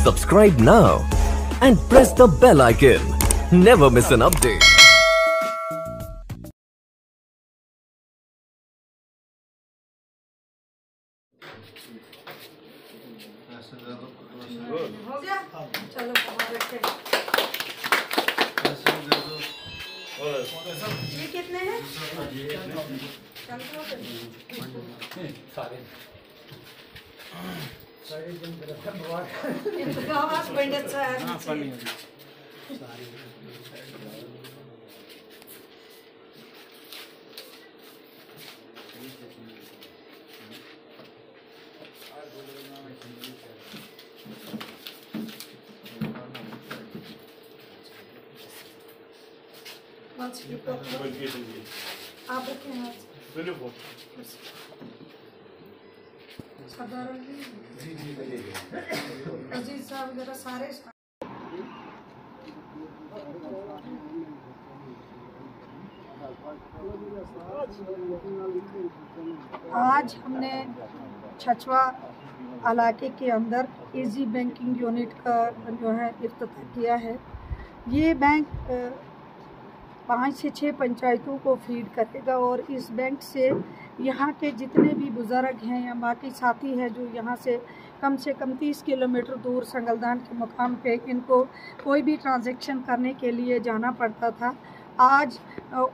Subscribe now and press the bell icon. Never miss an update. हो गया? चलो ये कितने हैं? आवाज बंडच आहे. आप रखें हाथ अजीज साहब जरा सारे आज हमने छछवा इलाके के अंदर इजी बैंकिंग यूनिट का जो है इफ्तिताह किया है। ये बैंक 5 से 6 पंचायतों को फीड करेगा और इस बैंक से यहाँ के जितने भी बुज़ुर्ग हैं या बाकी साथी हैं जो यहाँ से कम 30 किलोमीटर दूर संगलदान के मुकाम पे इनको कोई भी ट्रांजैक्शन करने के लिए जाना पड़ता था, आज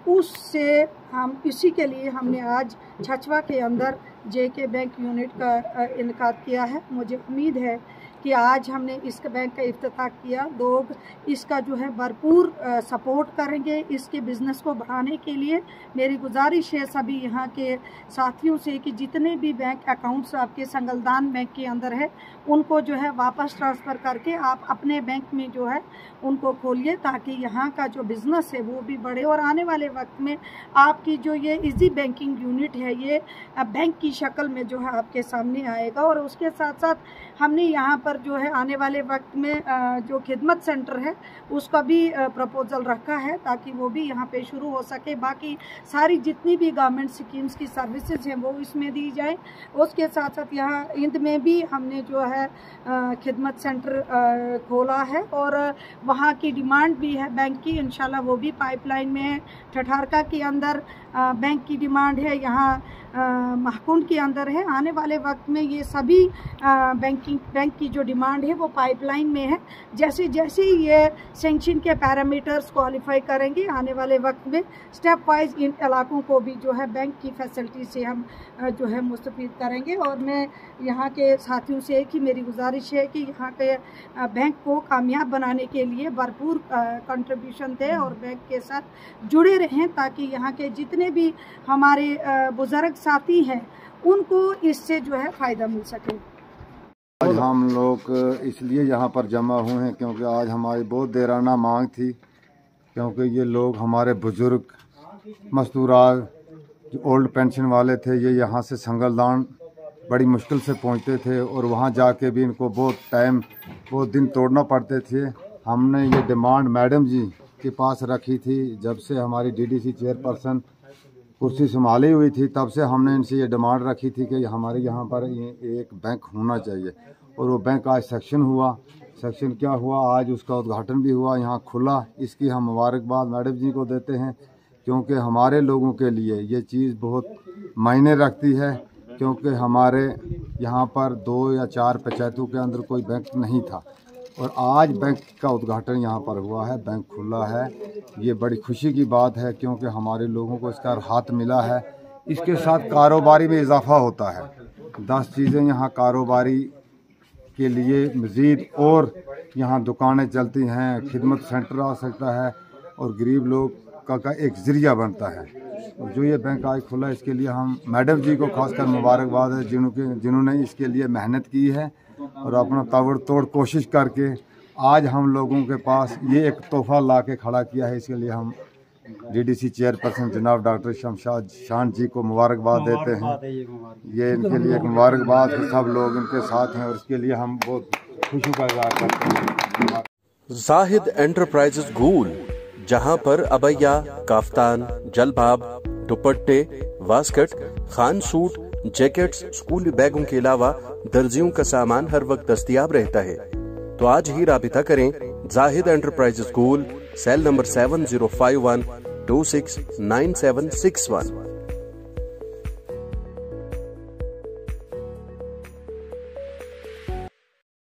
उससे हम इसी के लिए हमने आज छछवा के अंदर जेके बैंक यूनिट का इनकाद किया है। मुझे उम्मीद है कि आज हमने इस बैंक का इफ्तिताह किया, लोग इसका जो है भरपूर सपोर्ट करेंगे। इसके बिज़नेस को बढ़ाने के लिए मेरी गुजारिश है सभी यहाँ के साथियों से कि जितने भी बैंक अकाउंट्स आपके संगलदान बैंक के अंदर है उनको जो है वापस ट्रांसफ़र करके आप अपने बैंक में जो है उनको खोलिए, ताकि यहाँ का जो बिज़नेस है वो भी बढ़े और आने वाले वक्त में आपकी जो ये इजी बैंकिंग यूनिट है ये बैंक की शक्ल में जो है आपके सामने आएगा। और उसके साथ साथ हमने यहाँ पर जो है आने वाले वक्त में जो खिदमत सेंटर है उसका भी प्रपोजल रखा है ताकि वो भी यहाँ पे शुरू हो सके। बाकी सारी जितनी भी गवर्नमेंट स्कीम्स की सर्विसेज हैं वो इसमें दी जाए। उसके साथ साथ यहाँ इंद में भी हमने जो है खिदमत सेंटर खोला है और वहाँ की डिमांड भी है बैंक की, इंशाल्लाह वो भी पाइपलाइन में है। ठठारका के अंदर बैंक की डिमांड है, यहाँ महकुंड के अंदर है। आने वाले वक्त में ये सभी बैंक की जो डिमांड है वो पाइपलाइन में है। जैसे जैसे ये सेंक्शन के पैरामीटर्स क्वालिफाई करेंगे आने वाले वक्त में स्टेप वाइज इन इलाकों को भी जो है बैंक की फैसिलिटी से हम जो है मुस्तफ़ीद करेंगे। और मैं यहाँ के साथियों से कि मेरी गुजारिश है कि यहाँ के बैंक को कामयाब बनाने के लिए भरपूर कंट्रीब्यूशन दें और बैंक के साथ जुड़े रहें ताकि यहाँ के जितने भी हमारे बुज़ुर्ग साथी हैं उनको इससे जो है फ़ायदा मिल सके। आज हम लोग इसलिए यहाँ पर जमा हुए हैं क्योंकि आज हमारी बहुत देराना मांग थी, क्योंकि ये लोग हमारे बुज़ुर्ग मज़दूरात जो ओल्ड पेंशन वाले थे ये यहाँ से संगलदान बड़ी मुश्किल से पहुँचते थे और वहाँ जाके भी इनको बहुत दिन तोड़ना पड़ते थे। हमने ये डिमांड मैडम जी के पास रखी थी, जब से हमारी डीडीसी चेयरपर्सन कुर्सी संभाली हुई थी तब से हमने इनसे ये डिमांड रखी थी कि हमारे यहाँ पर एक बैंक होना चाहिए। और वो बैंक आज सेक्शन हुआ, सेक्शन क्या हुआ आज उसका उद्घाटन भी हुआ, यहाँ खुला। इसकी हम मुबारकबाद मैडम जी को देते हैं क्योंकि हमारे लोगों के लिए ये चीज़ बहुत मायने रखती है, क्योंकि हमारे यहाँ पर 2 या 4 पंचायतों के अंदर कोई बैंक नहीं था और आज बैंक का उद्घाटन यहाँ पर हुआ है, बैंक खुला है। ये बड़ी खुशी की बात है क्योंकि हमारे लोगों को इसका हाथ मिला है। इसके साथ कारोबारी में इजाफा होता है, 10 चीज़ें यहाँ कारोबारी के लिए मज़ीद और यहाँ दुकानें चलती हैं, खिदमत सेंटर आ सकता है और गरीब लोग का एक ज़रिया बनता है। और जो ये बैंक आज खुला इसके लिए हम मैडम जी को खासकर मुबारकबाद है जिन्होंने इसके लिए मेहनत की है और अपना ताबड़तोड़ कोशिश करके आज हम लोगों के पास ये एक तोहफ़ा ला के खड़ा किया है। इसके लिए हम डीडीसी चेयरपर्सन जनाब डॉक्टर शमशाद शान जी को मुबारकबाद देते हैं। ये इनके लिए एक मुबारकबाद है, सब लोग इनके साथ हैं और इसके लिए हम बहुत खुशी का इज़हार करते हैं। जाहिद एंटरप्राइजेज गूल, जहां पर अबैया, काफ्तान, जलबाब, दुपट्टे, वास्कट, खान सूट, जैकेट्स, स्कूली बैगों के अलावा दर्जियों का सामान हर वक्त दस्तयाब रहता है। तो आज ही राबिता करें Zahid enterprises school, cell number 7051269761।